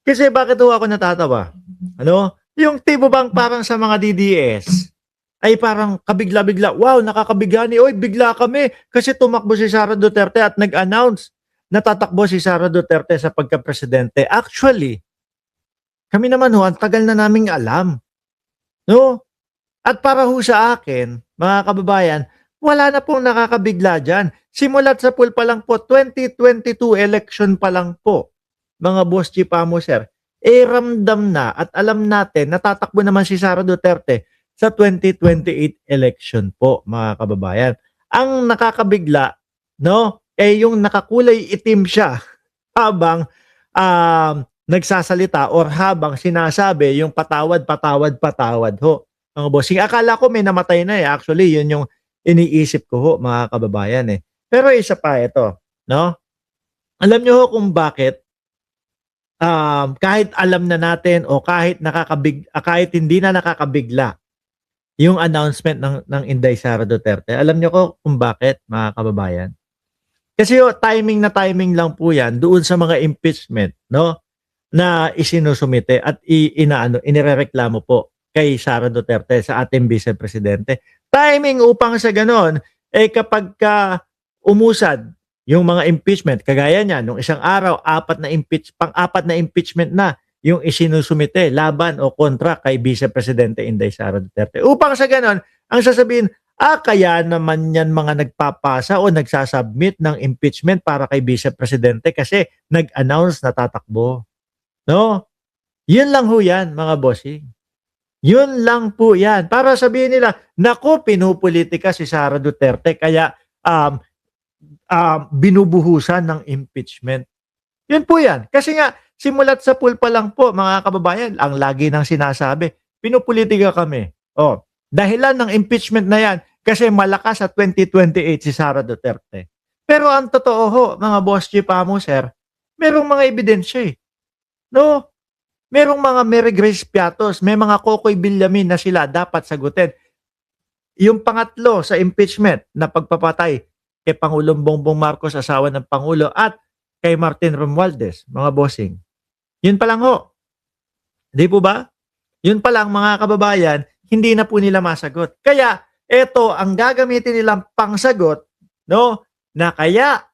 Kasi bakit ho ako natatawa? Ano? Yung tipo bang parang sa mga DDS ay parang kabigla-bigla, wow, nakakabigani, oy, bigla kami kasi tumakbo si Sara Duterte at nag-announce na tatakbo si Sara Duterte sa pagka-presidente. Actually, kami naman ho, ang tagal na naming alam, no? At para ho sa akin, mga kababayan, wala na pong nakakabigla dyan. Simulat sa pool pa lang po, 2022 election pa lang po, mga boss Chipamo sir, eh ramdam na at alam natin natatakbo naman si Sara Duterte sa 2028 election po, mga kababayan. Ang nakakabigla, no, eh yung nakakulay itim siya habang nagsasalita or habang sinasabi yung patawad, patawad, patawad ho. Mga bossing, akala ko may namatay na eh. Actually, yun yung iniisip ko ho, mga kababayan eh. Pero isa pa ito, no? Alam nyo ho kung bakit kahit alam na natin o kahit hindi na nakakabigla yung announcement ng Inday Sara Duterte. Alam nyo ko kung bakit, mga kababayan? Kasi ho, timing na timing lang po yan doon sa mga impeachment, no? Na isinusumite at inirereklamo po kay Sara Duterte sa ating Vice Presidente. Timing upang sa ganon, eh kapag umusad yung mga impeachment, kagaya niya, nung isang araw, pang-apat na impeachment na yung isinusumite laban o kontra kay Vice Presidente Inday Sara Duterte. Upang sa ganon, ang sasabihin, kaya naman yan mga nagpapasa o nagsasubmit ng impeachment para kay Vice Presidente kasi nag-announce na tatakbo. No? Yun lang ho yan, mga bossing. Yun lang po yan. Para sabihin nila, naku, pinupolitika si Sara Duterte kaya binubuhusan ng impeachment. Yun po yan. Kasi nga, simulat sa pool pa lang po, mga kababayan, ang lagi nang sinasabi, pinupolitika kami. Oh, dahilan ng impeachment na yan, kasi malakas sa 2028 si Sara Duterte. Pero ang totoo ho, mga boss Chipamo, sir, merong mga ebidensya eh. No? Merong mga Mary Grace Piatos, may mga Kokoy Villamin na sila dapat sagutin. Yung pangatlo sa impeachment na pagpapatay kay Pangulong Bongbong Marcos, asawa ng Pangulo, at kay Martin Romualdez, mga bossing. Yun pa lang ho. Di po ba? Yun pa lang, mga kababayan, hindi na po nila masagot. Kaya, ito ang gagamitin nilang pangsagot, no, na kaya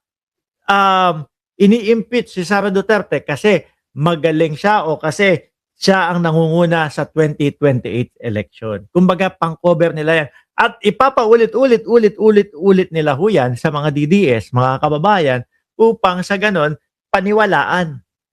ini-impeach si Sara Duterte kasi magaling siya o kasi siya ang nangunguna sa 2028 election. Kumbaga, pang-cover nila yan. At ipapaulit-ulit nila ho yan sa mga DDS, mga kababayan, upang sa ganon, paniwalaan